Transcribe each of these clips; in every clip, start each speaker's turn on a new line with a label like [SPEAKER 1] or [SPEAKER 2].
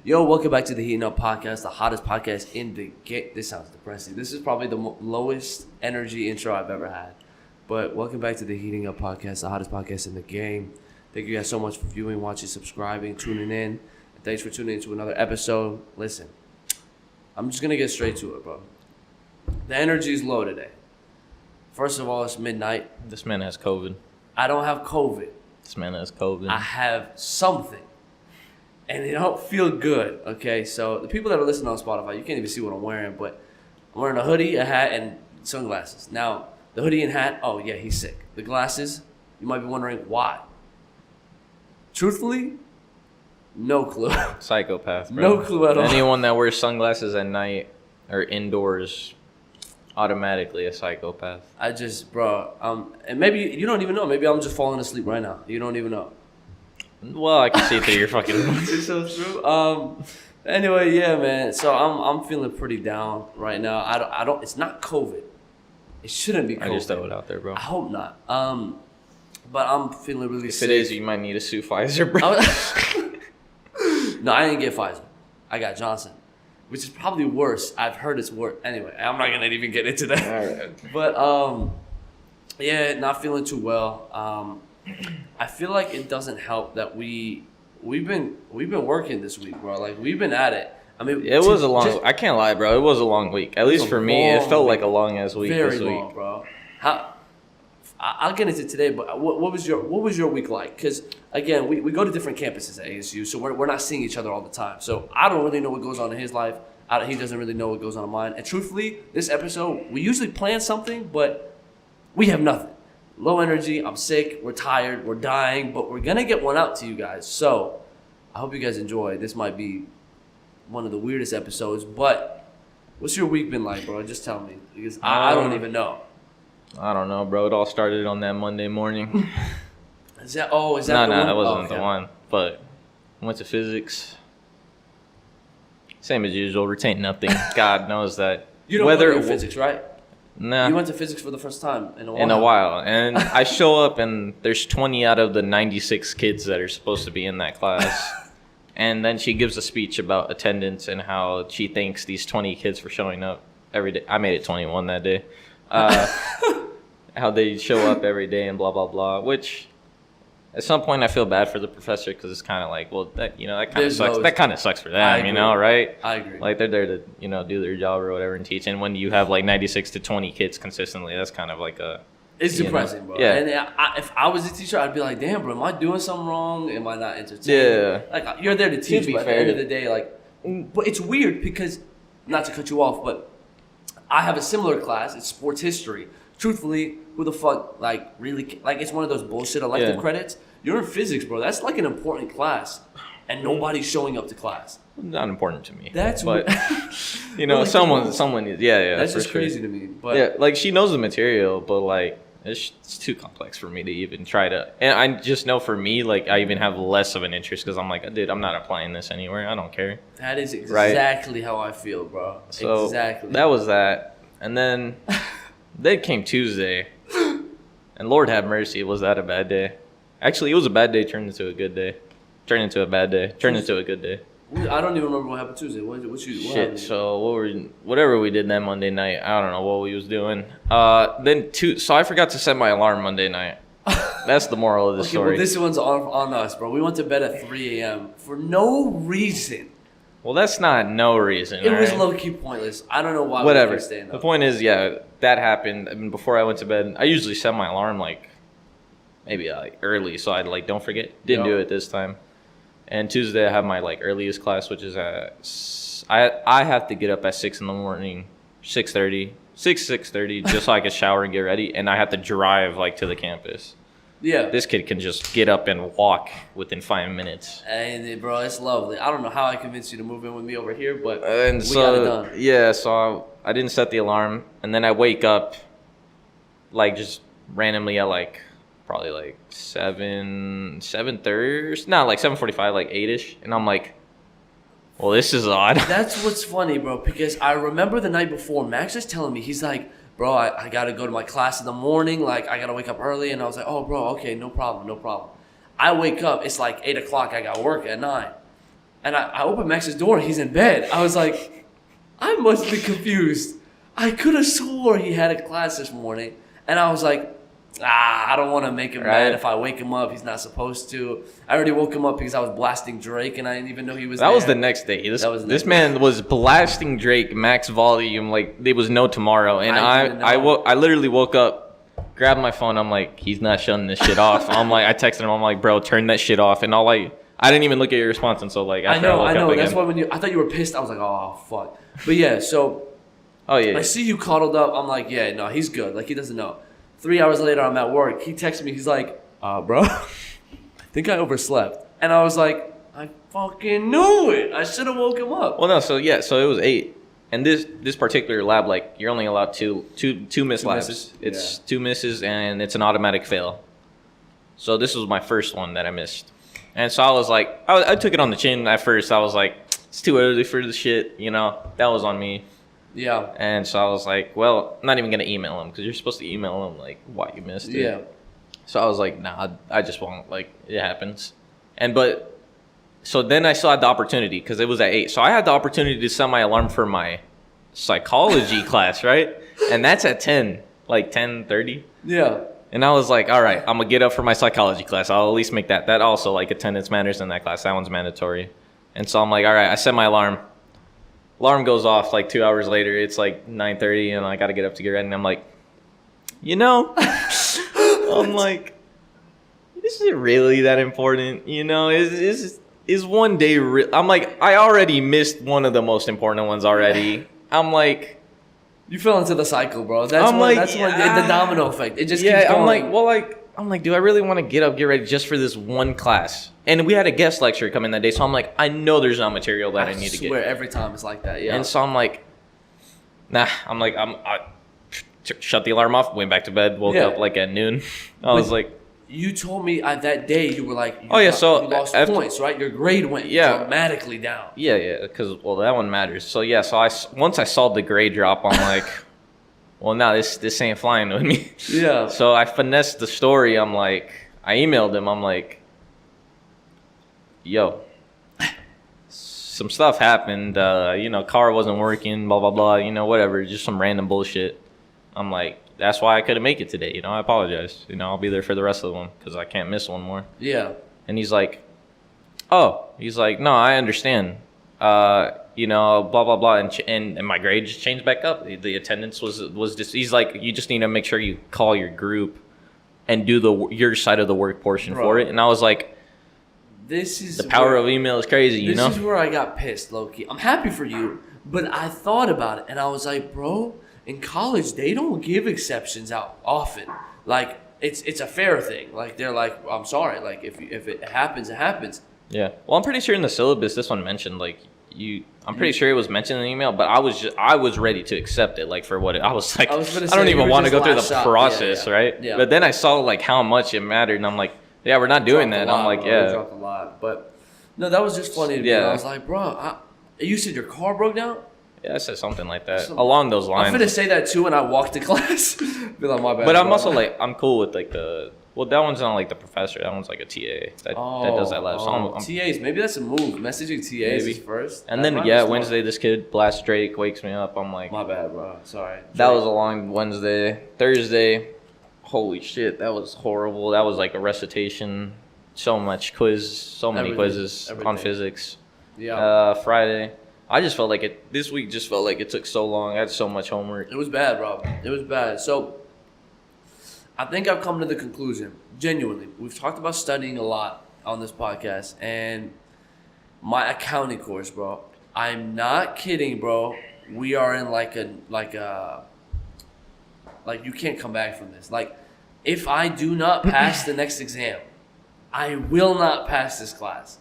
[SPEAKER 1] Yo, welcome back to the Heatin' Up podcast, the hottest podcast in the game. This sounds depressing. This is probably the lowest energy intro I've ever had. But welcome back to the Heating Up podcast, the hottest podcast in the game. Thank you guys so much for viewing, watching, subscribing, tuning in. And thanks for tuning in to another episode. Listen, I'm just going to get straight to it, bro. The energy is low today. First of all, it's midnight.
[SPEAKER 2] This man has COVID.
[SPEAKER 1] I don't have COVID.
[SPEAKER 2] This man has COVID.
[SPEAKER 1] I have something. And it don't feel good, okay? So the people that are listening on Spotify, you can't even see what I'm wearing, but I'm wearing a hoodie, a hat, and sunglasses. Now, the hoodie and hat, oh yeah, he's sick. The glasses, you might be wondering why. Truthfully, no clue.
[SPEAKER 2] Psychopath, bro.
[SPEAKER 1] No clue at all.
[SPEAKER 2] Anyone that wears sunglasses at night or indoors, automatically a psychopath.
[SPEAKER 1] I just, bro, and maybe you don't even know. Maybe I'm just falling asleep right now. You don't even know.
[SPEAKER 2] Well, I can see through your fucking.
[SPEAKER 1] It's so true. Anyway, yeah, man. So I'm feeling pretty down right now. I don't. It's not COVID. It shouldn't be COVID.
[SPEAKER 2] I just throw it out there, bro.
[SPEAKER 1] I hope not. But I'm feeling really sick.
[SPEAKER 2] If it is, you might need to sue Pfizer, bro.
[SPEAKER 1] No, I didn't get Pfizer. I got Johnson, which is probably worse. I've heard it's worse. Anyway, I'm not gonna even get into that.
[SPEAKER 2] All right.
[SPEAKER 1] But yeah, not feeling too well. I feel like it doesn't help that we've been working this week, bro. Like we've been at it. I mean,
[SPEAKER 2] it was a long. I can't lie, bro. It was a long week. At least for me, it felt like a long ass week.
[SPEAKER 1] Very
[SPEAKER 2] this week.
[SPEAKER 1] long, bro. I'll get into today, but what was your week like? Because again, we go to different campuses at ASU, so we're not seeing each other all the time. So I don't really know what goes on in his life. He doesn't really know what goes on in mine. And truthfully, this episode we usually plan something, but we have nothing. Low energy, I'm sick, we're tired, we're dying, but we're going to get one out to you guys. So I hope you guys enjoy. This might be one of the weirdest episodes, but what's your week been like, bro? Just tell me, because I don't even know.
[SPEAKER 2] I don't know, bro. It all started on that Monday morning.
[SPEAKER 1] Is that the one?
[SPEAKER 2] No, that wasn't the one. But I went to physics. Same as usual, retained nothing. God knows that.
[SPEAKER 1] You don't know physics, right?
[SPEAKER 2] Nah.
[SPEAKER 1] You went to physics for the first time in
[SPEAKER 2] a while. And I show up and there's 20 out of the 96 kids that are supposed to be in that class. And then she gives a speech about attendance and how she thanks these 20 kids for showing up every day. I made it 21 that day. How they show up every day and blah, blah, blah. Which at some point I feel bad for the professor because it's kind of like, well, that kind of sucks. That kind of sucks for them, right?
[SPEAKER 1] I agree.
[SPEAKER 2] Like they're there to, do their job or whatever and teach. And when you have like 96 to 20 kids consistently, that's kind of like a...
[SPEAKER 1] It's depressing, bro. Yeah. And if I was a teacher, I'd be like, damn, bro, am I doing something wrong? Am I not entertaining?
[SPEAKER 2] Yeah.
[SPEAKER 1] Like, you're there to teach, but at the end of the day, like... But it's weird because, not to cut you off, but I have a similar class. It's sports history. Truthfully, who the fuck, like, really... Like, it's one of those bullshit elective credits. You're in physics, bro. That's like an important class. And nobody's showing up to class.
[SPEAKER 2] Not important to me.
[SPEAKER 1] That's
[SPEAKER 2] but
[SPEAKER 1] like,
[SPEAKER 2] someone yeah.
[SPEAKER 1] That's just crazy to me. But
[SPEAKER 2] yeah, like she knows the material, but like it's too complex for me to even try to. And I just know for me, like I even have less of an interest because I'm like, dude, I'm not applying this anywhere. I don't care.
[SPEAKER 1] That is exactly how I feel, bro.
[SPEAKER 2] So
[SPEAKER 1] exactly.
[SPEAKER 2] That was that, and then came Tuesday, and Lord have mercy, was that a bad day? Actually, it was a bad day turned into a good day. Turned into a bad day. Turned into a good day.
[SPEAKER 1] I don't even remember what happened Tuesday. What happened?
[SPEAKER 2] So whatever we did that Monday night, I don't know what we was doing. So I forgot to set my alarm Monday night. That's the moral of the story.
[SPEAKER 1] Well, this one's on us, bro. We went to bed at 3 a.m. for no reason.
[SPEAKER 2] Well, that's not no reason.
[SPEAKER 1] It was low-key pointless. I don't know why.
[SPEAKER 2] Whatever.
[SPEAKER 1] We were staying up.
[SPEAKER 2] The point is, that happened. I mean, before I went to bed, I usually set my alarm like maybe early, so I'd like don't forget. Didn't do it this time. And Tuesday I have my like earliest class, which is at I have to get up at 6 in the morning, 6:30, just so I can shower and get ready, and I have to drive like to the campus. Yeah. This kid can just get up and walk within 5 minutes.
[SPEAKER 1] Hey, bro, it's lovely. I don't know how I convinced you to move in with me over here, but
[SPEAKER 2] got
[SPEAKER 1] it done.
[SPEAKER 2] Yeah, so I didn't set the alarm, and then I wake up like just randomly at like probably like 7:30, like 7:45, like 8ish, and I'm like, well, this is odd.
[SPEAKER 1] That's what's funny, bro, because I remember the night before, Max is telling me, he's like, bro, I got to go to my class in the morning, like, I got to wake up early, and I was like, oh, bro, okay, no problem. I wake up, it's like 8 o'clock, I got work at 9. And I opened Max's door and he's in bed. I was like, I must be confused. I could have swore he had a class this morning. And I was like, I don't want to make him mad if I wake him up. He's not supposed to. I already woke him up because I was blasting Drake and I didn't even know he was there.
[SPEAKER 2] That was the next day. This man was blasting Drake max volume like there was no tomorrow. And I literally woke up, grabbed my phone. I'm like, he's not shutting this shit off. I'm like, I texted him. I'm like, bro, turn that shit off. And I didn't even look at your response until like after I know.
[SPEAKER 1] That's why I thought you were pissed. I was like, oh fuck. But yeah, so I see you cuddled up. I'm like, yeah, no, he's good. Like he doesn't know. 3 hours later, I'm at work. He texted me. He's like, bro, I think I overslept. And I was like, I fucking knew it. I should have woke him up.
[SPEAKER 2] Well, no, so it was 8. And this particular lab, like, you're only allowed two miss labs.
[SPEAKER 1] Misses?
[SPEAKER 2] It's 2 misses, and it's an automatic fail. So this was my first one that I missed. And so I was like, I took it on the chin at first. I was like, it's too early for this shit, you know. That was on me.
[SPEAKER 1] Yeah.
[SPEAKER 2] And so I was like, well, I'm not even going to email him because you're supposed to email him, like, why you missed it.
[SPEAKER 1] Yeah.
[SPEAKER 2] So I was like, nah, I just won't. Like, it happens. So then I still had the opportunity because it was at 8. So I had the opportunity to set my alarm for my psychology class, right? And that's at 10, like 10:30.
[SPEAKER 1] Yeah.
[SPEAKER 2] And I was like, all right, I'm going to get up for my psychology class. I'll at least make that. That also, like, attendance matters in that class. That one's mandatory. And so I'm like, all right, I set my alarm. Alarm goes off like 2 hours later. It's like 9:30 and I got to get up to get ready. And I'm like, I'm like, is it really that important? You know, is one day I'm like, I already missed one of the most important ones already. I'm like,
[SPEAKER 1] you fell into the cycle, bro. That's the domino effect. It just keeps going.
[SPEAKER 2] I'm like, do I really want to get ready just for this one class? And we had a guest lecture come in that day, so I'm like, I know there's no material that I need to get.
[SPEAKER 1] I swear, every time it's like that, yeah.
[SPEAKER 2] And so I'm like, nah. I'm like, I shut the alarm off, went back to bed, woke up like at noon. I was like,
[SPEAKER 1] you told me that day you were like, you lost points, right? Your grade went dramatically down.
[SPEAKER 2] Yeah, because that one matters. So yeah, once I saw the grade drop, I'm like, well, now this ain't flying with me.
[SPEAKER 1] Yeah.
[SPEAKER 2] So I finessed the story. I'm like, I emailed him. I'm like, yo, some stuff happened. Car wasn't working, blah, blah, blah, whatever. Just some random bullshit. I'm like, that's why I couldn't make it today. I apologize. I'll be there for the rest of the one because I can't miss one more.
[SPEAKER 1] Yeah.
[SPEAKER 2] And he's like, no, I understand. Blah, blah, blah. And my grade just changed back up. The attendance was just, he's like, you just need to make sure you call your group and do your side of the work portion for it. And I was like, the power of email is crazy,
[SPEAKER 1] This is where I got pissed, low-key. I'm happy for you, but I thought about it and I was like, bro, in college, they don't give exceptions out often. Like, it's a fair thing. Like, they're like, I'm sorry. Like, if it happens, it happens.
[SPEAKER 2] Yeah. Well, I'm pretty sure in the syllabus, this one mentioned, like, I'm pretty sure it was mentioned in the email, but I was ready to accept it, like, for what I was like. I don't even want to go through the process, right? Yeah. But then I saw like how much it mattered, and I'm like, yeah, we're not doing that. I'm like, yeah,
[SPEAKER 1] dropped a lot, but no, that was just funny to me. I was like, bro, you said your car broke down.
[SPEAKER 2] Yeah, I said something like that along those lines.
[SPEAKER 1] I'm gonna say that too when I walk to class. Be like, my bad.
[SPEAKER 2] But I'm also like, I'm cool with like that one's not like the professor. That one's like a TA that does that lab. So
[SPEAKER 1] TAs, maybe that's a move. Messaging TAs first.
[SPEAKER 2] And then Wednesday, this kid blasts Drake, wakes me up. I'm like,
[SPEAKER 1] my bad, bro. Sorry.
[SPEAKER 2] That was a long Wednesday. Thursday, holy shit, that was horrible. That was like a recitation. So much quiz, so many quizzes on physics.
[SPEAKER 1] Yeah.
[SPEAKER 2] Friday, I just felt like this week just felt like it took so long. I had so much homework.
[SPEAKER 1] It was bad, bro. It was bad. So I think I've come to the conclusion, genuinely. We've talked about studying a lot on this podcast, and my accounting course, bro. I'm not kidding, bro. We are in like you can't come back from this. Like, if I do not pass the next exam, I will not pass this class.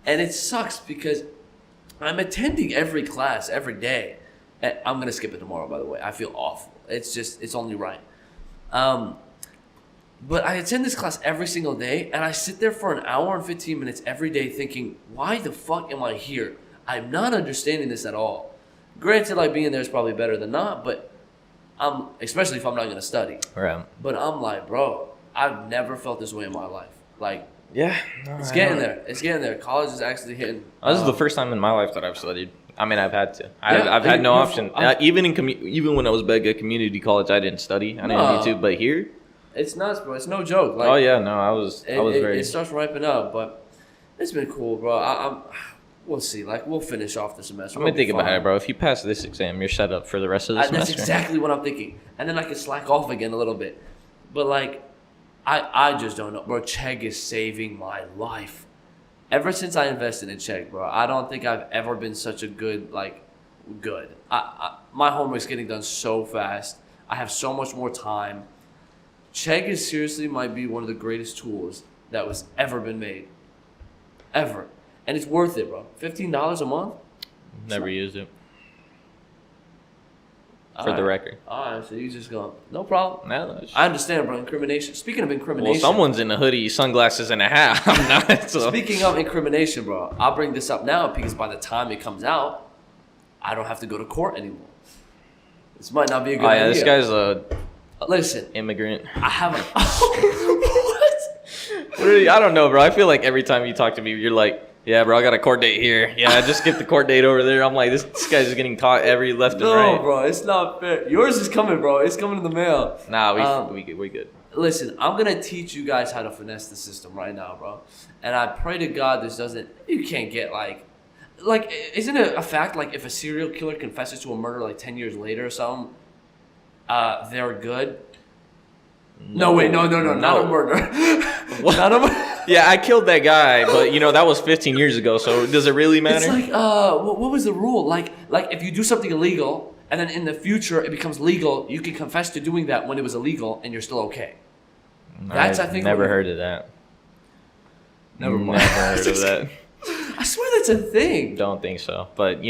[SPEAKER 1] And it sucks because I'm attending every class every day. And I'm going to skip it tomorrow, by the way. I feel awful. It's only right. But I attend this class every single day, and I sit there for an hour and 15 minutes every day thinking, why the fuck am I here? I'm not understanding this at all. Granted, like, being there is probably better than not, but especially if I'm not going to study.
[SPEAKER 2] Right.
[SPEAKER 1] But I'm like, bro, I've never felt this way in my life. Like,
[SPEAKER 2] Yeah. No,
[SPEAKER 1] It's getting there. It's getting there. College is actually hitting.
[SPEAKER 2] This is the first time in my life that I've studied. I mean, I've had to.
[SPEAKER 1] Yeah,
[SPEAKER 2] I've had no
[SPEAKER 1] you're-
[SPEAKER 2] option. Even when I was back at community college, I didn't study. I didn't need to. But here,
[SPEAKER 1] It's nuts, bro. It's no joke. Like,
[SPEAKER 2] oh yeah, no, I was very.
[SPEAKER 1] It starts ramping up, but it's been cool, bro. We'll see. Like, we'll finish off the semester.
[SPEAKER 2] I mean, think about it, bro. If you pass this exam, you're set up for the rest of the
[SPEAKER 1] That's
[SPEAKER 2] semester.
[SPEAKER 1] exactly what I'm thinking. And then I can slack off again a little bit. But, like, I just don't know. Bro, Chegg is saving my life. Ever since I invested in Chegg, bro, I don't think I've ever been such a good. My homework's getting done so fast. I have so much more time. Chegg is seriously might be one of the greatest tools that was ever been made. Ever. And it's worth it, bro. $15 a month?
[SPEAKER 2] Never used it.
[SPEAKER 1] All
[SPEAKER 2] For the
[SPEAKER 1] right.
[SPEAKER 2] record.
[SPEAKER 1] All right, so you just go, no problem.
[SPEAKER 2] No,
[SPEAKER 1] I understand, bro. Incrimination. Speaking of incrimination.
[SPEAKER 2] well, someone's in a hoodie, sunglasses, and a hat. I'm not. So.
[SPEAKER 1] Speaking of incrimination, bro, I'll bring this up now because by the time it comes out, I don't have to go to court anymore. This might not be a good idea.
[SPEAKER 2] This guy's a
[SPEAKER 1] Listen,
[SPEAKER 2] immigrant.
[SPEAKER 1] I have a. What?
[SPEAKER 2] Really, I don't know, bro. I feel like every time you talk to me, you're like, yeah, bro, I got a court date here. Yeah, just get the court date over there. I'm like, this guy's just getting caught every left and
[SPEAKER 1] No,
[SPEAKER 2] right.
[SPEAKER 1] bro, it's not fair. Yours is coming, bro. It's coming in the mail.
[SPEAKER 2] Nah, we good.
[SPEAKER 1] Listen, I'm gonna teach you guys how to finesse the system right now, bro. And I pray to God this doesn't. You can't get like, isn't it a fact like if a serial killer confesses to a murder like 10 years later or something, they're good? No, wait, no, not a murder. Not a murder.
[SPEAKER 2] Yeah, I killed that guy, but that was 15 years ago. So does it really matter?
[SPEAKER 1] It's like, what was the rule? Like if you do something illegal and then in the future it becomes legal, you can confess to doing that when it was illegal and you're still okay. That's I think
[SPEAKER 2] never heard of that.
[SPEAKER 1] Never mind.
[SPEAKER 2] Never heard of that.
[SPEAKER 1] I swear that's a thing.
[SPEAKER 2] Don't think so, but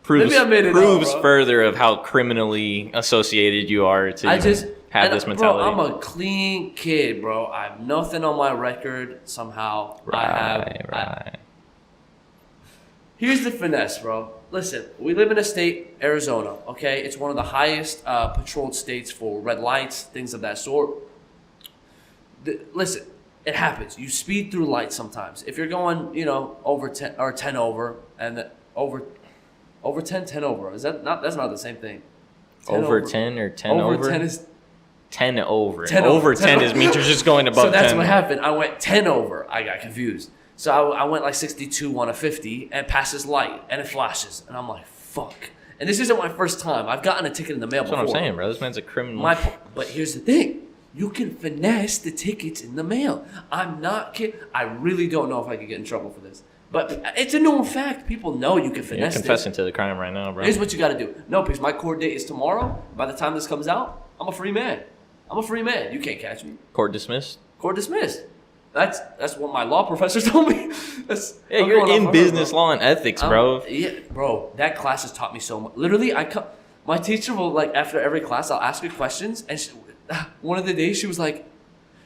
[SPEAKER 2] proves
[SPEAKER 1] Maybe I made it
[SPEAKER 2] proves
[SPEAKER 1] up, bro.
[SPEAKER 2] further of how criminally associated you are to have this mentality.
[SPEAKER 1] Bro, I'm a clean kid, bro. I have nothing on my record somehow.
[SPEAKER 2] Right.
[SPEAKER 1] Here's the finesse, bro. Listen, we live in a state, Arizona, okay? It's one of the highest patrolled states for red lights, things of that sort. Listen, it happens. You speed through lights sometimes. If you're going, over 10 or 10 over, and over 10, 10 over. Is that not? That's not the same thing.
[SPEAKER 2] 10 over 10 or 10 over?
[SPEAKER 1] Over 10 is
[SPEAKER 2] 10 over.
[SPEAKER 1] 10
[SPEAKER 2] over 10 is means you're just going above 10.
[SPEAKER 1] So that's what happened. I went 10 over. I got confused. So I went like 62 on a 50 and passed this light and it flashes. And I'm like, fuck. And this isn't my first time. I've gotten a ticket in the mail
[SPEAKER 2] That's
[SPEAKER 1] before.
[SPEAKER 2] what I'm saying, bro. This man's a criminal.
[SPEAKER 1] But here's the thing. You can finesse the tickets in the mail. I'm not kidding. I really don't know if I could get in trouble for this. But it's a known fact. People know you can finesse
[SPEAKER 2] You're confessing to the crime right now, bro.
[SPEAKER 1] Here's what you got to do. No, because my court date is tomorrow. By the time this comes out, I'm a free man. You can't catch me.
[SPEAKER 2] Court dismissed?
[SPEAKER 1] Court dismissed. That's what my law professor told me.
[SPEAKER 2] Yeah, you're in business law and ethics, bro.
[SPEAKER 1] Yeah, bro. That class has taught me so much. Literally, my teacher will, after every class, I'll ask her questions. And one of the days, she was like,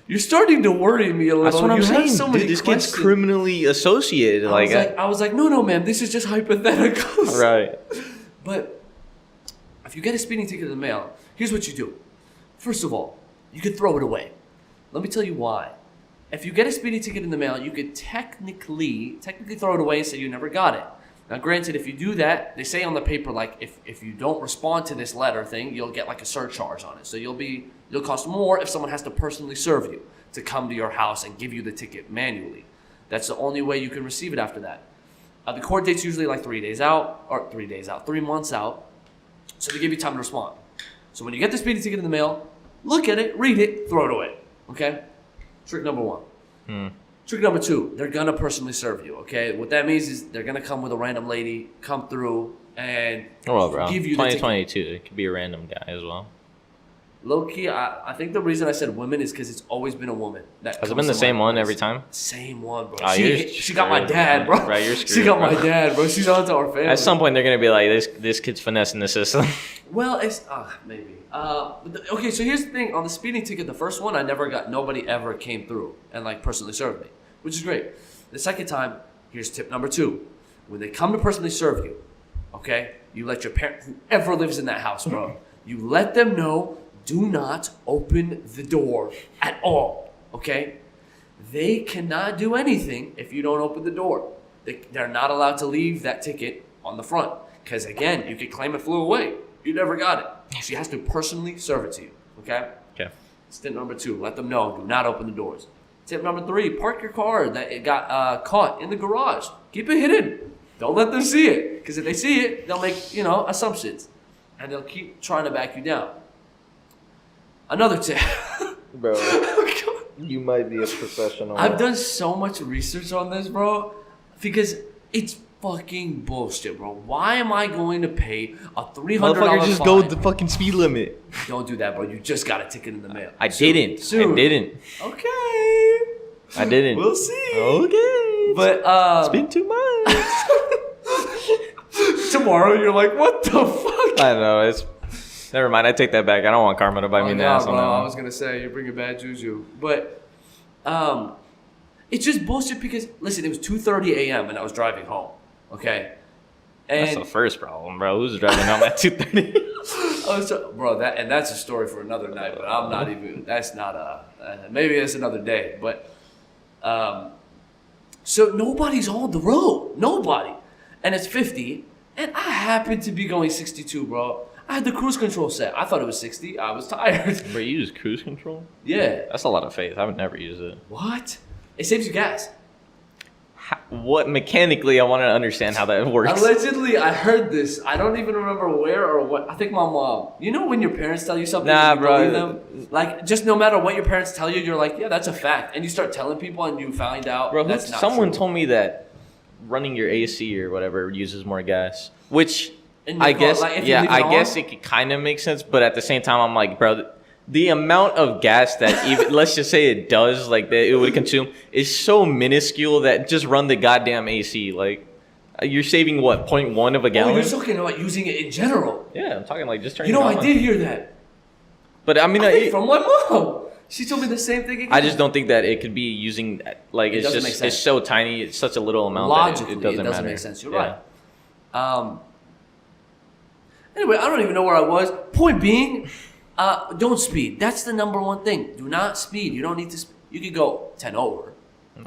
[SPEAKER 1] "You're starting to worry me a little.
[SPEAKER 2] That's what I'm saying.
[SPEAKER 1] So many
[SPEAKER 2] Dude, this
[SPEAKER 1] questions."
[SPEAKER 2] kid's criminally associated.
[SPEAKER 1] I was like, no, ma'am. This is just hypotheticals.
[SPEAKER 2] Right.
[SPEAKER 1] But if you get a speeding ticket in the mail, here's what you do. First of all, you could throw it away. Let me tell you why. If you get a speeding ticket in the mail, you could technically throw it away and say you never got it. Now, granted, if you do that, they say on the paper, if you don't respond to this letter thing, you'll get a surcharge on it. So you'll cost more if someone has to personally serve you to come to your house and give you the ticket manually. That's the only way you can receive it after that. The court date's usually 3 months out. So they give you time to respond. So when you get the speeding ticket in the mail, look at it, read it, throw it away. Okay? Trick number 1. Trick number 2, they're going to personally serve you. Okay? What that means is they're going to come with a random lady, come through, and give you the ticket.
[SPEAKER 2] 2022, it could be a random guy as well.
[SPEAKER 1] Low key, I think the reason I said women is because it's always been a woman.
[SPEAKER 2] Has it been the same one every time?
[SPEAKER 1] Same one, bro.
[SPEAKER 2] Oh,
[SPEAKER 1] she got my dad, bro.
[SPEAKER 2] Right, you're screwed.
[SPEAKER 1] She got my dad, bro. She's on to our family.
[SPEAKER 2] At some point, they're going to be like, this kid's finessing the system.
[SPEAKER 1] Well, it's maybe. Okay, so here's the thing. On the speeding ticket, the first one, nobody ever came through and personally served me, which is great. The second time, here's tip number 2. When they come to personally serve you, okay, you let your parent, whoever lives in that house, bro, you let them know, do not open the door at all, okay? They cannot do anything if you don't open the door. They're not allowed to leave that ticket on the front. Because again, you could claim it flew away. You never got it. She has to personally serve it to you. Okay?
[SPEAKER 2] Okay.
[SPEAKER 1] Tip number 2, let them know. Do not open the doors. Tip number 3, park your car that it got caught in the garage. Keep it hidden. Don't let them see it. Because if they see it, they'll make, assumptions. And they'll keep trying to back you down. Another tip.
[SPEAKER 2] Bro, you might be a professional.
[SPEAKER 1] I've done so much research on this, bro, because it's fucking bullshit, bro. Why am I going to pay a $300
[SPEAKER 2] Motherfucker, just
[SPEAKER 1] fine?
[SPEAKER 2] go with the fucking speed limit.
[SPEAKER 1] Don't do that, bro. You just got a ticket in the mail.
[SPEAKER 2] I didn't. Okay. I didn't.
[SPEAKER 1] We'll see.
[SPEAKER 2] Okay.
[SPEAKER 1] But
[SPEAKER 2] it's been 2 months.
[SPEAKER 1] Tomorrow you're like, what the fuck?
[SPEAKER 2] I know. Never mind. I take that back. I don't want karma to bite me in the ass on that one.
[SPEAKER 1] I was gonna say you're bringing bad juju, but it's just bullshit because listen, it was 2:30 a.m. and I was driving home. Okay, and
[SPEAKER 2] that's the first problem, bro. Who's driving home at 2:30?
[SPEAKER 1] Bro, that's a story for another night. But I'm not even. That's not maybe that's another day. But so nobody's on the road. Nobody, and it's 50, and I happen to be going 62, bro. I had the cruise control set. I thought it was 60. I was tired.
[SPEAKER 2] But you use cruise control?
[SPEAKER 1] Yeah.
[SPEAKER 2] That's a lot of faith. I would never use it.
[SPEAKER 1] What? It saves you gas.
[SPEAKER 2] What mechanically? I want to understand how that works.
[SPEAKER 1] Allegedly, I heard this. I don't even remember where or what. I think my mom. You know when your parents tell you something,
[SPEAKER 2] nah,
[SPEAKER 1] you
[SPEAKER 2] bro.
[SPEAKER 1] believe them? Like, just no matter what your parents tell you, you're like, yeah, that's a fact. And you start telling people and you find out
[SPEAKER 2] bro,
[SPEAKER 1] that's not
[SPEAKER 2] someone
[SPEAKER 1] true.
[SPEAKER 2] told me that running your AC or whatever uses more gas, which
[SPEAKER 1] I guess,
[SPEAKER 2] I guess it could kind of make sense, but at the same time, I'm like, bro, the amount of gas that even let's just say it does, like that it would consume, is so minuscule that just run the goddamn AC. Like, you're saving what, 0.1 of a gallon?
[SPEAKER 1] Oh, you're talking about using it in general.
[SPEAKER 2] Yeah, I'm talking like just turning.
[SPEAKER 1] I did hear that.
[SPEAKER 2] But I mean,
[SPEAKER 1] I think from my mom. She told me the same thing again.
[SPEAKER 2] I just don't think that it could be using like it's just it's so tiny. It's such a little amount.
[SPEAKER 1] Logically,
[SPEAKER 2] that it doesn't matter.
[SPEAKER 1] Make sense. You're right. Anyway, I don't even know where I was. Point being, don't speed. That's the number one thing. Do not speed. You don't need to. You could go 10 over.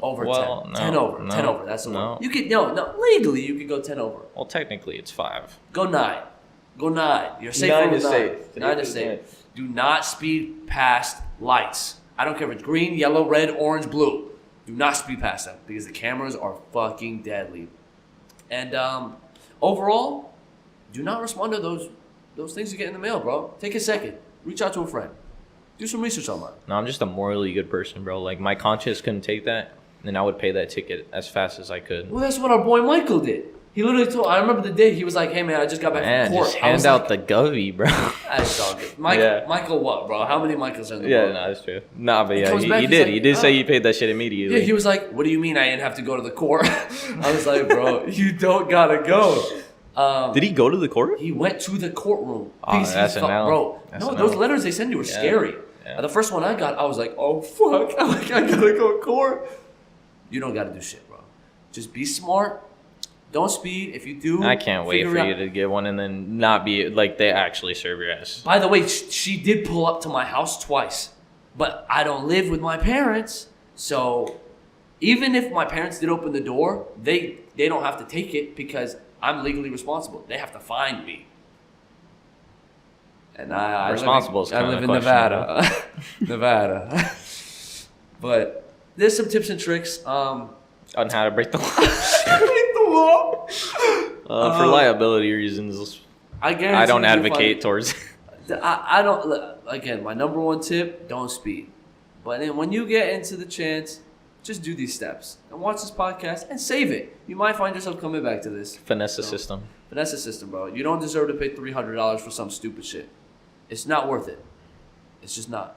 [SPEAKER 1] Over 10.
[SPEAKER 2] No,
[SPEAKER 1] 10 over.
[SPEAKER 2] No,
[SPEAKER 1] 10 over. That's the
[SPEAKER 2] no.
[SPEAKER 1] one. You could no. Legally, you could go 10 over.
[SPEAKER 2] Well, technically, it's 5.
[SPEAKER 1] Go 9. Go 9. You're safe.
[SPEAKER 2] 9
[SPEAKER 1] over
[SPEAKER 2] is
[SPEAKER 1] 9.
[SPEAKER 2] safe.
[SPEAKER 1] 9 is safe. Do not speed past lights. I don't care if it's green, yellow, red, orange, blue. Do not speed past them because the cameras are fucking deadly. And overall, do not respond to those things you get in the mail, bro. Take a second. Reach out to a friend. Do some research online.
[SPEAKER 2] No, I'm just a morally good person, bro. Like, my conscience couldn't take that, then I would pay that ticket as fast as I could.
[SPEAKER 1] Well, that's what our boy Michael did. He literally told. I remember the day he was like, "Hey man, I just got back from court."
[SPEAKER 2] Just hand out the govy, bro.
[SPEAKER 1] That's all good. Michael, what, bro? How many Michaels are in the world?
[SPEAKER 2] No, that's true. Nah, but yeah,
[SPEAKER 1] comes back,
[SPEAKER 2] he
[SPEAKER 1] he's
[SPEAKER 2] did.
[SPEAKER 1] like,
[SPEAKER 2] He did say he paid that shit immediately.
[SPEAKER 1] Yeah, he was like, "What do you mean I didn't have to go to the court?" I was like, "Bro, you don't gotta go."
[SPEAKER 2] Did he go to the court?
[SPEAKER 1] He went to the courtroom.
[SPEAKER 2] Oh, that's an L.
[SPEAKER 1] Bro,
[SPEAKER 2] That's
[SPEAKER 1] no,
[SPEAKER 2] an
[SPEAKER 1] those
[SPEAKER 2] L.
[SPEAKER 1] letters they send you are scary.
[SPEAKER 2] Yeah.
[SPEAKER 1] The first one I got, I was like, "Oh fuck!" I'm like, "I gotta go to court." You don't gotta do shit, bro. Just be smart. Don't speed. If you do,
[SPEAKER 2] I can't wait for you to get one and then not be like they actually serve your ass.
[SPEAKER 1] By the way, she did pull up to my house twice, but I don't live with my parents, so even if my parents did open the door, they don't have to take it because I'm legally responsible. They have to find me. And I live in Nevada. Nevada. But there's some tips and tricks.
[SPEAKER 2] On how to break the law.
[SPEAKER 1] Break the law.
[SPEAKER 2] For liability reasons,
[SPEAKER 1] I
[SPEAKER 2] don't advocate towards.
[SPEAKER 1] I don't. Again, my number one tip: don't speed. But then when you get into the chance, just do these steps and watch this podcast and save it. You might find yourself coming back to this.
[SPEAKER 2] Finesse the system.
[SPEAKER 1] Finesse the system, bro. You don't deserve to pay $300 for some stupid shit. It's not worth it. It's just not.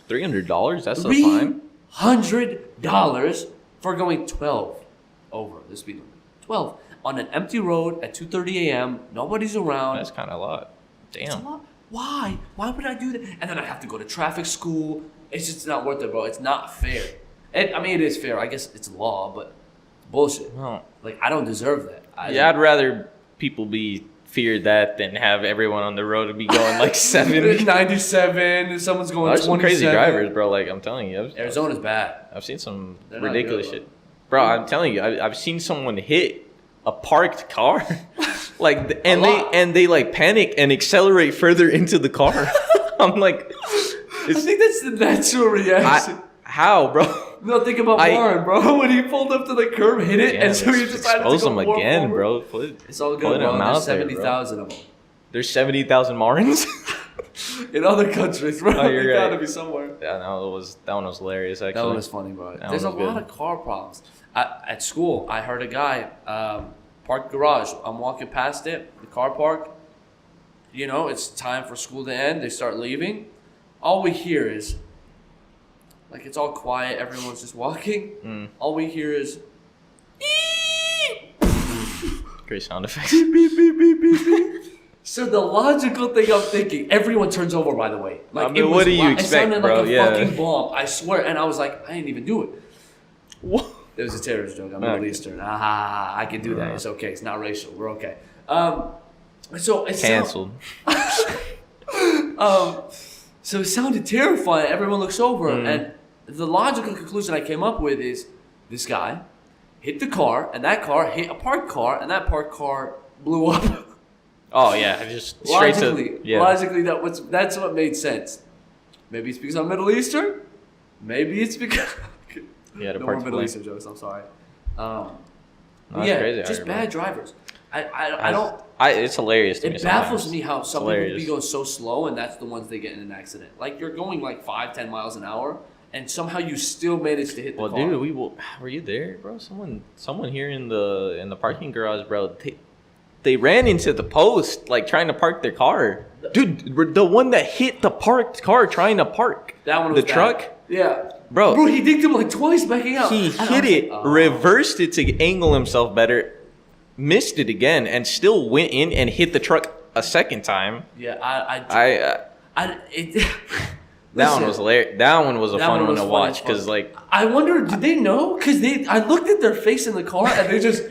[SPEAKER 2] $300? That's a fine.
[SPEAKER 1] $300 for going 12 over the speed limit. 12 on an empty road at 2:30 a.m. Nobody's around.
[SPEAKER 2] That's kind of a lot. Damn.
[SPEAKER 1] It's a lot. Why? Why would I do that? And then I have to go to traffic school. It's just not worth it, bro. It's not fair. I mean, it is fair. I guess it's law, but it's bullshit.
[SPEAKER 2] Well,
[SPEAKER 1] like, I don't deserve that.
[SPEAKER 2] I'd rather people be fear that than have everyone on the road be going like 70.
[SPEAKER 1] 97. Someone's going 27.
[SPEAKER 2] There's some crazy drivers, bro. Like, I'm telling you.
[SPEAKER 1] Arizona's bad.
[SPEAKER 2] I've seen some
[SPEAKER 1] They're not
[SPEAKER 2] ridiculous
[SPEAKER 1] good,
[SPEAKER 2] shit. Bro, I'm telling you, I've seen someone hit a parked car. Like, and they like panic and accelerate further into the car. I'm like,
[SPEAKER 1] I think that's the natural reaction.
[SPEAKER 2] How, bro?
[SPEAKER 1] No, think about Warren, bro. When he pulled up to the curb, hit it, and so he decided to go
[SPEAKER 2] them
[SPEAKER 1] more
[SPEAKER 2] again,
[SPEAKER 1] forward.
[SPEAKER 2] bro.
[SPEAKER 1] It's all good, bro. There's 70,000 of them.
[SPEAKER 2] There's 70,000 Martins
[SPEAKER 1] in other countries, bro.
[SPEAKER 2] Oh, you're
[SPEAKER 1] they
[SPEAKER 2] right.
[SPEAKER 1] gotta be somewhere.
[SPEAKER 2] Yeah, that one was hilarious. Actually,
[SPEAKER 1] That one was funny, bro. There's a lot of car problems. At school, I heard a guy parked garage. I'm walking past it, the car park. You know, it's time for school to end. They start leaving. All we hear is, like, it's all quiet. Everyone's just walking. All we hear is,
[SPEAKER 2] great sound effects.
[SPEAKER 1] beep, beep, beep, beep, beep, beep. So the logical thing I'm thinking, everyone turns over, by the way. Like,
[SPEAKER 2] I mean, what do you expect,
[SPEAKER 1] it sounded
[SPEAKER 2] bro?
[SPEAKER 1] like a fucking bomb, I swear. And I was like, I didn't even do it.
[SPEAKER 2] What?
[SPEAKER 1] It was a terrorist joke. I'm Middle Eastern. I can do that. It's okay. It's not racial. We're okay. So it
[SPEAKER 2] Canceled.
[SPEAKER 1] So it sounded terrifying. Everyone looks over, and the logical conclusion I came up with is this guy hit the car, and that car hit a parked car, and that parked car blew up.
[SPEAKER 2] Oh yeah, just straight
[SPEAKER 1] logically, that's what made sense. Maybe it's because I'm Middle Eastern. Maybe it's because
[SPEAKER 2] the
[SPEAKER 1] no more Middle Eastern jokes. I'm sorry.
[SPEAKER 2] No,
[SPEAKER 1] yeah,
[SPEAKER 2] crazy
[SPEAKER 1] just bad drivers. I don't.
[SPEAKER 2] It's hilarious to me.
[SPEAKER 1] It baffles me how some people
[SPEAKER 2] hilarious.
[SPEAKER 1] be going so slow, and that's the ones they get in an accident. Like, you're going like 5-10 miles an hour, and somehow you still manage to hit the car.
[SPEAKER 2] Well, dude, were you there, bro? Someone here in the parking garage, bro. They ran into the post, like trying to park their car. Dude, the one that hit the parked car trying to park.
[SPEAKER 1] That one was
[SPEAKER 2] the
[SPEAKER 1] bad.
[SPEAKER 2] Truck.
[SPEAKER 1] Yeah.
[SPEAKER 2] Bro,
[SPEAKER 1] he dinked him like twice backing out.
[SPEAKER 2] He hit it, reversed it to angle himself better, missed it again, and still went in and hit the truck a second time.
[SPEAKER 1] Yeah,
[SPEAKER 2] that one was hilarious. That one was a fun one to watch because, like,
[SPEAKER 1] I wonder, did they know? Because I looked at their face in the car and they just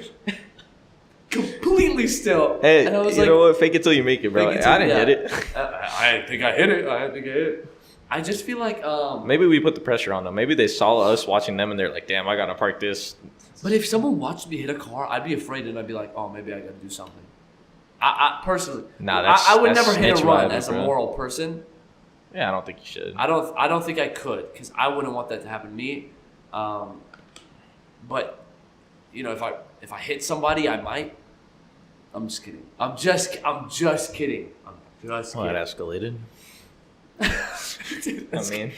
[SPEAKER 1] completely still.
[SPEAKER 2] Hey,
[SPEAKER 1] and I was
[SPEAKER 2] you know what? Fake it till you make it, bro. I didn't hit it.
[SPEAKER 1] I didn't think I hit it. I just feel like
[SPEAKER 2] maybe we put the pressure on them. Maybe they saw us watching them and they're like, "Damn, I gotta park this."
[SPEAKER 1] But if someone watched me hit a car, I'd be afraid and I'd be like, "Oh, maybe I gotta do something." I personally, I would never hit a run as a moral person.
[SPEAKER 2] Yeah, I don't think you should.
[SPEAKER 1] I don't think I could because I wouldn't want that to happen to me. But you know, if I hit somebody, I might. I'm just kidding. I'm just kidding.
[SPEAKER 2] Well, it escalated. I mean,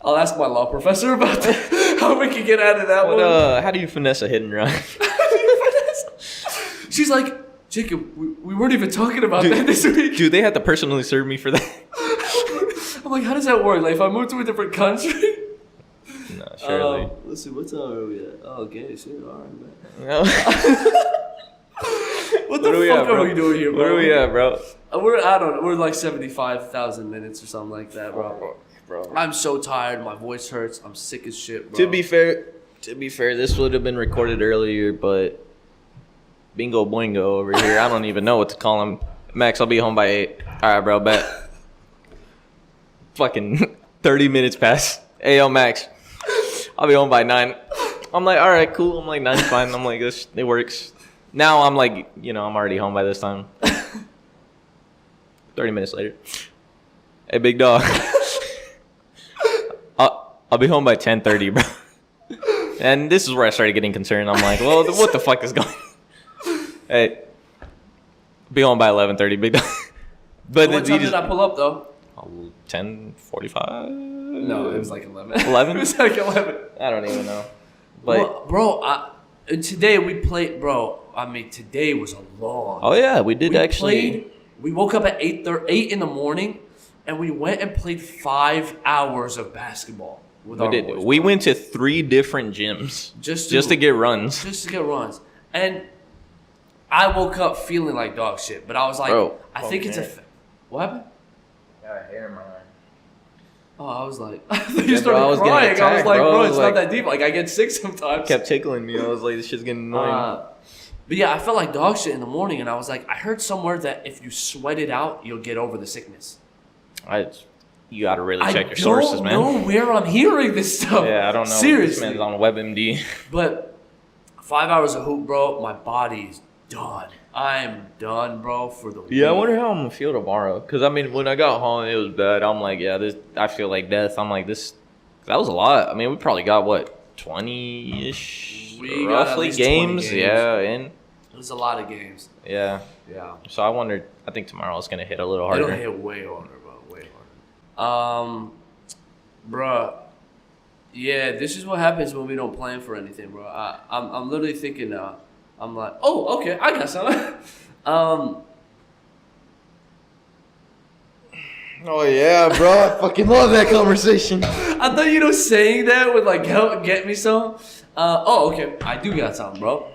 [SPEAKER 1] I'll ask my law professor about that, how we can get out of that one.
[SPEAKER 2] How do you finesse a hit and run?
[SPEAKER 1] She's like, Jacob, we weren't even talking about that this week.
[SPEAKER 2] Dude, they had to personally serve me for that.
[SPEAKER 1] I'm like, how does that work? Like, if I move to a different country?
[SPEAKER 2] No, surely.
[SPEAKER 1] Let's see, what time are we at? Oh, okay, shit, all right, man.
[SPEAKER 2] No.
[SPEAKER 1] What the fuck are we doing here, bro?
[SPEAKER 2] Where are we at, bro?
[SPEAKER 1] We're like 75,000 minutes or something like that, bro.
[SPEAKER 2] Bro.
[SPEAKER 1] I'm so tired. My voice hurts. I'm sick as shit, bro.
[SPEAKER 2] To be fair, this would have been recorded earlier, but bingo boingo over here. I don't even know what to call him. Max, I'll be home by 8. All right, bro, bet. Fucking 30 minutes past. Hey, yo, Max. I'll be home by 9. I'm like, all right, cool. I'm like, 9's fine. I'm like, this, it works. Now I'm like, you know, I'm already home by this time. 30 minutes later. Hey, big dog. I'll be home by 10:30, bro. And this is where I started getting concerned. I'm like, well, what the fuck is going on? Hey, be home by 11:30, big dog. But
[SPEAKER 1] what time did I pull up, though?
[SPEAKER 2] 10:45?
[SPEAKER 1] No, it was like 11.
[SPEAKER 2] 11?
[SPEAKER 1] It was like 11.
[SPEAKER 2] I don't even know. But
[SPEAKER 1] well, bro, today we played, bro. I mean, today was a long.
[SPEAKER 2] Oh, yeah, we did actually.
[SPEAKER 1] We woke up at 8 in the morning, and we went and played 5 hours of basketball with our boys.
[SPEAKER 2] We went to 3 different gyms just to get runs.
[SPEAKER 1] Just to get runs. And I woke up feeling like dog shit, but I was like,
[SPEAKER 2] bro,
[SPEAKER 1] I think it's a... What happened?
[SPEAKER 2] Got a hair in my eye.
[SPEAKER 1] Oh, I was like... I thought you started crying. I was like, bro, it's not that deep. Like, I get sick sometimes.
[SPEAKER 2] Kept tickling me. I was like, this shit's getting annoying.
[SPEAKER 1] But yeah, I felt like dog shit in the morning, and I was like, I heard somewhere that if you sweat it out, you'll get over the sickness.
[SPEAKER 2] You gotta really check your sources, man.
[SPEAKER 1] I don't know where I'm hearing this stuff.
[SPEAKER 2] Yeah, I don't know.
[SPEAKER 1] Seriously.
[SPEAKER 2] This man's on WebMD.
[SPEAKER 1] But 5 hours of hoop, bro, my body's done. I'm done, bro, for the week.
[SPEAKER 2] Yeah, I wonder how I'm gonna feel tomorrow. Cause I mean, when I got home, it was bad. I'm like, I feel like death. I'm like, that was a lot. I mean, we probably got what 20-ish roughly games. Yeah, and
[SPEAKER 1] it was a lot of games.
[SPEAKER 2] Yeah. So I think tomorrow is gonna hit a little harder.
[SPEAKER 1] It'll hit way harder, bro. Way harder. Bruh. Yeah, this is what happens when we don't plan for anything, bro. I'm literally thinking. I'm like, oh, okay, I got something.
[SPEAKER 2] Oh yeah, bro, I fucking love that conversation.
[SPEAKER 1] I thought saying that would like help get me some. Oh, okay, I do got something, bro.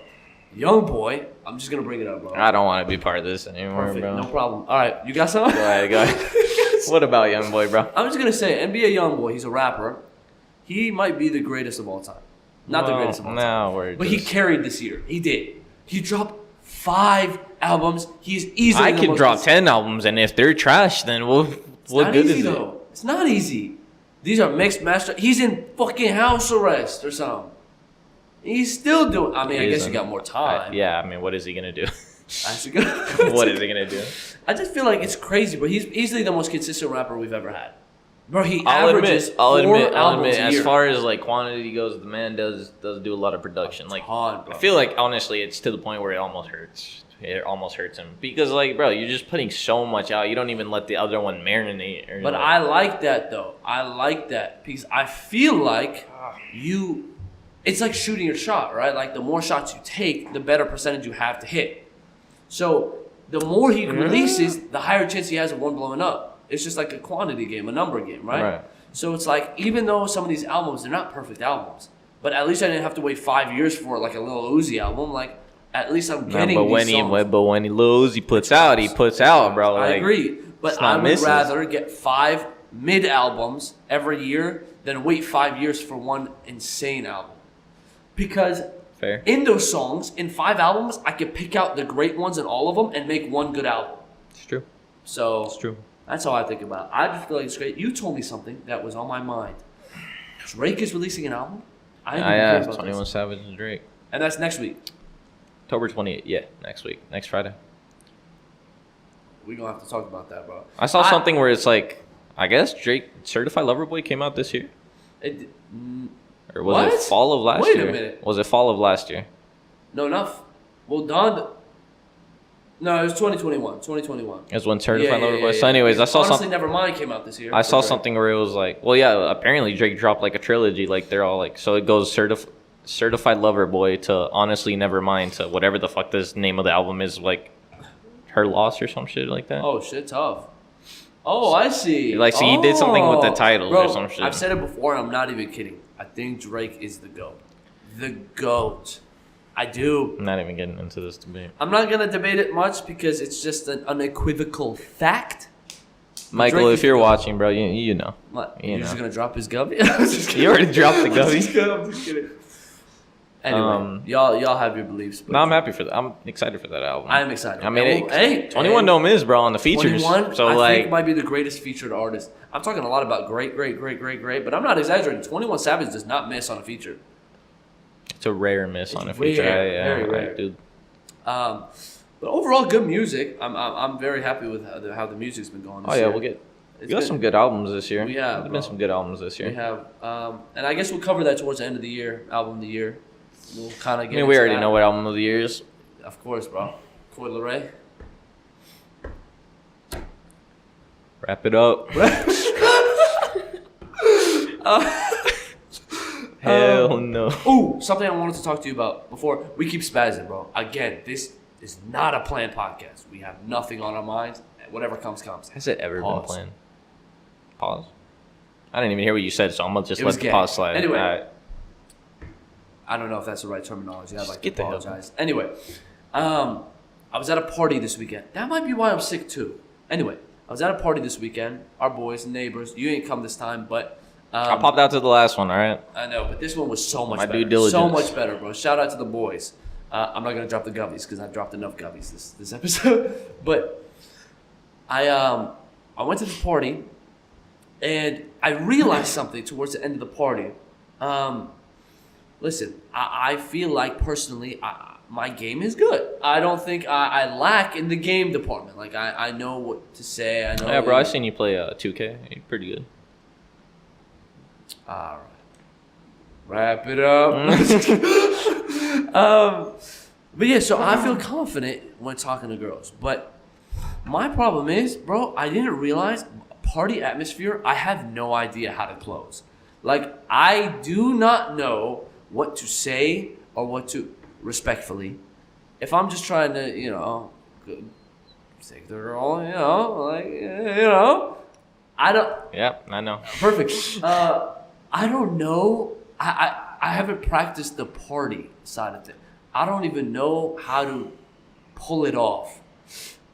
[SPEAKER 1] Young boy, I'm just gonna bring it up, bro.
[SPEAKER 2] I don't want to be part of this anymore,
[SPEAKER 1] Perfect,
[SPEAKER 2] bro.
[SPEAKER 1] no problem. All right, you got something?
[SPEAKER 2] Go ahead. What about Young Boy, bro?
[SPEAKER 1] I'm just gonna say, NBA Young Boy, he's a rapper. He might be the greatest of all time. Not the greatest of all time. But he carried this year. He did. He dropped 5 albums. He's easily
[SPEAKER 2] I could drop 10 albums, and if they're trash, then what good is it?
[SPEAKER 1] It's not easy. These are mixed master. He's in fucking house arrest or something. He's still doing. I mean, I guess he got more time.
[SPEAKER 2] I mean, what is he gonna do?
[SPEAKER 1] What
[SPEAKER 2] is he gonna do?
[SPEAKER 1] I just feel like it's crazy, but he's easily the most consistent rapper we've ever had. Bro, he
[SPEAKER 2] I'll
[SPEAKER 1] averages
[SPEAKER 2] admit,
[SPEAKER 1] albums a
[SPEAKER 2] as
[SPEAKER 1] year.
[SPEAKER 2] far as like quantity goes, the man does do a lot of production. Like, I feel like honestly, it's to the point where it almost hurts. It almost hurts him because, like, bro, you're just putting so much out. You don't even let the other one marinate.
[SPEAKER 1] But I like that though. I like that because I feel like it's like shooting your shot, right? Like the more shots you take, the better percentage you have to hit. So the more he releases, the higher chance he has of one blowing up. It's just like a quantity game, a number game, right? So it's like, even though some of these albums, they're not perfect albums, but at least I didn't have to wait 5 years for like a Lil Uzi album. Like, at least I'm getting these songs.
[SPEAKER 2] But when Lil Uzi puts out, bro.
[SPEAKER 1] I
[SPEAKER 2] Like,
[SPEAKER 1] agree. But I would rather get 5 mid albums every year than wait 5 years for one insane album. Because in those songs, in 5 albums, I could pick out the great ones in all of them and make one good album.
[SPEAKER 2] It's true.
[SPEAKER 1] So
[SPEAKER 2] it's true.
[SPEAKER 1] That's how I think about it. I just feel like it's great. You told me something that was on my mind. Drake is releasing an album? I
[SPEAKER 2] have 21 Savage and Drake.
[SPEAKER 1] And that's next week?
[SPEAKER 2] October 28th. Yeah, next week. Next Friday.
[SPEAKER 1] We're going to have to talk about that, bro.
[SPEAKER 2] I saw something where it's like, I guess Drake Certified Lover Boy came out this year? Or was it fall of last year?
[SPEAKER 1] Wait a minute.
[SPEAKER 2] Was it fall of last year?
[SPEAKER 1] No, enough. Well, no, it was 2021. 2021.
[SPEAKER 2] It was when Certified Lover Boy. So anyways, I saw something.
[SPEAKER 1] Nevermind came out this year.
[SPEAKER 2] I saw something where it was like, well, yeah, apparently Drake dropped like a trilogy. Like they're all like, so it goes Certified Lover Boy to Honestly Nevermind to whatever the fuck this name of the album is, like Her Loss or some shit like that.
[SPEAKER 1] Oh, shit, tough. Oh, I see.
[SPEAKER 2] Like, so he did something with the titles or some shit.
[SPEAKER 1] I've said it before, and I'm not even kidding. I think Drake is the GOAT. The GOAT. I do.
[SPEAKER 2] I'm not even getting into this debate.
[SPEAKER 1] I'm not going to debate it much because it's just an unequivocal fact.
[SPEAKER 2] Michael, if you're watching, bro, you know.
[SPEAKER 1] What? You're just going to drop his gubby?
[SPEAKER 2] You already dropped the gubby.
[SPEAKER 1] I'm just kidding. Anyway, y'all have your beliefs.
[SPEAKER 2] No, I'm happy for that. I'm excited for that album.
[SPEAKER 1] I'm excited.
[SPEAKER 2] I mean, 21 Dome is, bro, on the features.
[SPEAKER 1] 21,
[SPEAKER 2] so
[SPEAKER 1] I think might be the greatest featured artist. I'm talking a lot about great, but I'm not exaggerating. 21 Savage does not miss on a feature.
[SPEAKER 2] It's a rare miss on a feature.
[SPEAKER 1] Very rare.
[SPEAKER 2] Dude.
[SPEAKER 1] But overall, good music. I'm very happy with how the music's been going this year.
[SPEAKER 2] We got some good albums this year.
[SPEAKER 1] We have.
[SPEAKER 2] There's been some good albums this year.
[SPEAKER 1] We have. And I guess we'll cover that towards the end of the year, album of the year. We'll kind of get
[SPEAKER 2] we already know what album of the year is.
[SPEAKER 1] Of course, bro. Coi Leray.
[SPEAKER 2] Wrap it up. Hell no.
[SPEAKER 1] Ooh, something I wanted to talk to you about before. We keep spazzing, bro. Again, this is not a planned podcast. We have nothing on our minds. Whatever comes.
[SPEAKER 2] Has it ever been planned? Pause. I didn't even hear what you said, so I'm going to just let the pause slide.
[SPEAKER 1] Anyway. I don't know if that's the right terminology. I'd like to apologize. Anyway, I was at a party this weekend. That might be why I'm sick too. Anyway, I was at a party this weekend. Our boys, neighbors. You ain't come this time, but
[SPEAKER 2] I popped out to the last one. All right.
[SPEAKER 1] I know, but this one was so much
[SPEAKER 2] My
[SPEAKER 1] better.
[SPEAKER 2] due diligence.
[SPEAKER 1] So much better, bro. Shout out to the boys. I'm not gonna drop the guppies because I've dropped enough guppies this episode. But I went to this party, and I realized something towards the end of the party. Listen, I feel like personally, my game is good. I don't think I lack in the game department. Like I know what to say. I know.
[SPEAKER 2] Yeah, bro. I seen you play 2K. You're pretty good.
[SPEAKER 1] All right. Wrap it up. But yeah, so I feel confident when talking to girls. But my problem is, bro, I didn't realize party atmosphere. I have no idea how to close. Like I do not know what to say or what to respectfully. If I'm just trying to, take the girl, I don't.
[SPEAKER 2] Yeah, I know.
[SPEAKER 1] Perfect. I don't know. I haven't practiced the party side of it. I don't even know how to pull it off.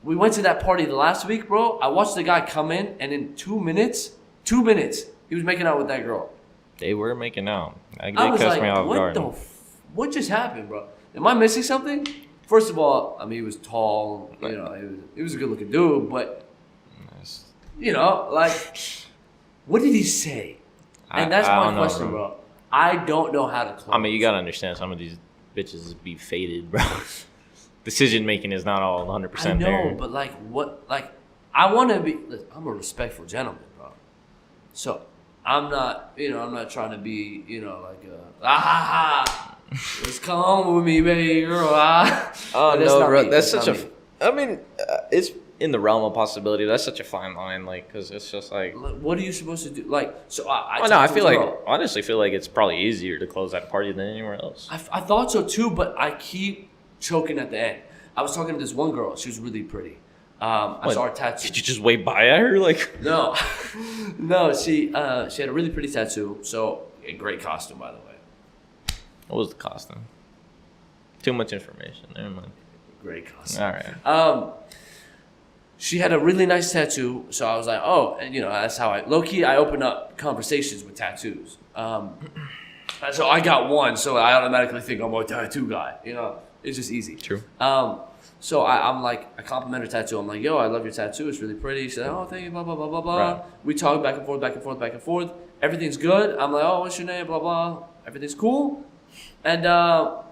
[SPEAKER 1] We went to that party the last week, bro. I watched the guy come in, and in 2 minutes, he was making out with that girl.
[SPEAKER 2] They were making out. They
[SPEAKER 1] I was
[SPEAKER 2] catch
[SPEAKER 1] like,
[SPEAKER 2] me off guard.
[SPEAKER 1] what just happened, bro? Am I missing something? First of all, I mean, he was tall. He was a good-looking dude, but what did he say? And that's my question, bro. I don't know how to close.
[SPEAKER 2] I mean, you gotta understand, some of these bitches be faded, bro. Decision making is not all 100%
[SPEAKER 1] I know,
[SPEAKER 2] there.
[SPEAKER 1] but I want to be. Listen, I'm a respectful gentleman, bro. So I'm not, I'm not trying to be, let's come home with me, baby girl.
[SPEAKER 2] Oh no, bro, that's such a.
[SPEAKER 1] Me.
[SPEAKER 2] I mean, it's in the realm of possibility. That's such a fine line, because it's just like.
[SPEAKER 1] What are you supposed to do? I
[SPEAKER 2] Honestly feel like it's probably easier to close that party than anywhere else.
[SPEAKER 1] I thought so too, but I keep choking at the end. I was talking to this one girl. She was really pretty. I saw her tattoo.
[SPEAKER 2] Did you just wave by at her
[SPEAKER 1] No, no. She had a really pretty tattoo. So a great costume, by the way.
[SPEAKER 2] What was the costume? Too much information. Never mind.
[SPEAKER 1] Great costume.
[SPEAKER 2] All right.
[SPEAKER 1] She had a really nice tattoo, so I was like, oh, and that's how I open up conversations with tattoos. So I got one, so I automatically think I'm a tattoo guy. It's just easy.
[SPEAKER 2] True.
[SPEAKER 1] So I'm like, I compliment her tattoo. I'm like, yo, I love your tattoo. It's really pretty. She said, oh, thank you, blah, blah, blah, blah, blah.
[SPEAKER 2] Right.
[SPEAKER 1] We talk back and forth, back and forth, back and forth. Everything's good. I'm like, oh, what's your name, blah, blah. Everything's cool. And I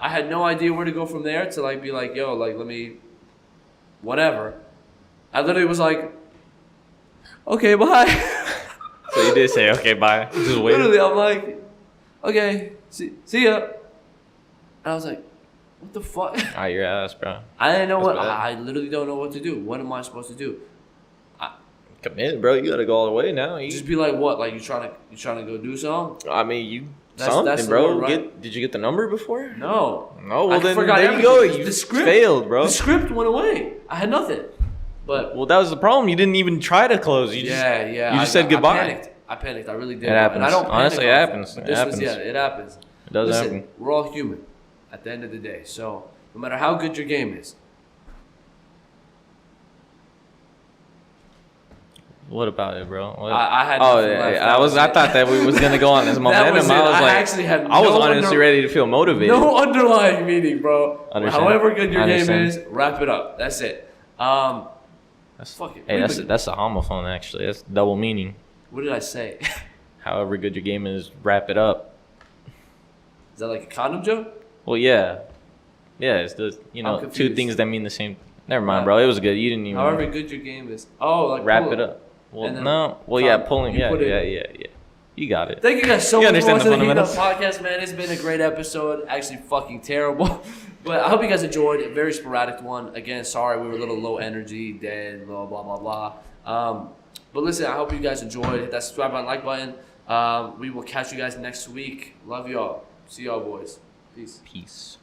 [SPEAKER 1] had no idea where to go from there to be like, yo, let me, whatever. I literally was like, okay, bye.
[SPEAKER 2] So you did say, okay, bye. Just wait.
[SPEAKER 1] Literally, I'm like, okay, see ya. And I was like, what the fuck?
[SPEAKER 2] Ah, your ass, bro.
[SPEAKER 1] I didn't know
[SPEAKER 2] That's
[SPEAKER 1] what.
[SPEAKER 2] bad.
[SPEAKER 1] I literally don't know what to do. What am I supposed to do?
[SPEAKER 2] Commit, bro. You gotta go all the way now.
[SPEAKER 1] Just be like, what? Like you trying to go do something?
[SPEAKER 2] I mean,
[SPEAKER 1] That's
[SPEAKER 2] something,
[SPEAKER 1] the
[SPEAKER 2] bro.
[SPEAKER 1] word, right?
[SPEAKER 2] Did you get the number before?
[SPEAKER 1] No.
[SPEAKER 2] No. Well,
[SPEAKER 1] I
[SPEAKER 2] then
[SPEAKER 1] forgot
[SPEAKER 2] there you go.
[SPEAKER 1] everything.
[SPEAKER 2] You
[SPEAKER 1] The script
[SPEAKER 2] failed, bro.
[SPEAKER 1] The script went away. I had nothing. But
[SPEAKER 2] Well, that was the problem. You didn't even try to close. You just,
[SPEAKER 1] yeah.
[SPEAKER 2] You just said goodbye.
[SPEAKER 1] I panicked. I really did.
[SPEAKER 2] It happens.
[SPEAKER 1] And I don't panic
[SPEAKER 2] Honestly, it
[SPEAKER 1] often,
[SPEAKER 2] happens.
[SPEAKER 1] but
[SPEAKER 2] It
[SPEAKER 1] this
[SPEAKER 2] happens.
[SPEAKER 1] it happens.
[SPEAKER 2] It does
[SPEAKER 1] Listen,
[SPEAKER 2] happen.
[SPEAKER 1] we're all human at the end of the day. So no matter how good your game is.
[SPEAKER 2] What about it, bro? What?
[SPEAKER 1] I had.
[SPEAKER 2] Oh
[SPEAKER 1] nothing
[SPEAKER 2] yeah,
[SPEAKER 1] left.
[SPEAKER 2] yeah.
[SPEAKER 1] That was
[SPEAKER 2] I
[SPEAKER 1] it.
[SPEAKER 2] thought that we was gonna go on this momentum.
[SPEAKER 1] was it.
[SPEAKER 2] I was
[SPEAKER 1] I
[SPEAKER 2] like,
[SPEAKER 1] actually had
[SPEAKER 2] I was
[SPEAKER 1] no
[SPEAKER 2] honestly ready to feel motivated.
[SPEAKER 1] No underlying meaning, bro.
[SPEAKER 2] Understand.
[SPEAKER 1] However good your game
[SPEAKER 2] Understand.
[SPEAKER 1] is, wrap it up. That's it.
[SPEAKER 2] That's,
[SPEAKER 1] fuck it.
[SPEAKER 2] hey, that's a homophone actually. That's double meaning.
[SPEAKER 1] What did I say?
[SPEAKER 2] However good your game is, wrap it up.
[SPEAKER 1] Is that like a condom joke?
[SPEAKER 2] Well, yeah. It's the
[SPEAKER 1] I'm
[SPEAKER 2] two
[SPEAKER 1] confused.
[SPEAKER 2] things that mean the same. Never mind, bro. It was good. You didn't even
[SPEAKER 1] However good your game is. Oh, like
[SPEAKER 2] wrap
[SPEAKER 1] pull
[SPEAKER 2] it up. Well,
[SPEAKER 1] And then
[SPEAKER 2] no. Well, yeah, pulling.
[SPEAKER 1] you
[SPEAKER 2] Yeah.
[SPEAKER 1] put it-
[SPEAKER 2] Yeah. You got it.
[SPEAKER 1] Thank you guys so
[SPEAKER 2] You
[SPEAKER 1] much for
[SPEAKER 2] understand the
[SPEAKER 1] watching the Heatin' Up
[SPEAKER 2] fundamentals?
[SPEAKER 1] podcast, man. It's been a great episode. Actually, fucking terrible. But I hope you guys enjoyed. A very sporadic one. Again, sorry we were a little low energy, dead, blah, blah, blah, blah. But listen, I hope you guys enjoyed. Hit that subscribe button, like button. We will catch you guys next week. Love y'all. See y'all, boys. Peace.
[SPEAKER 2] Peace.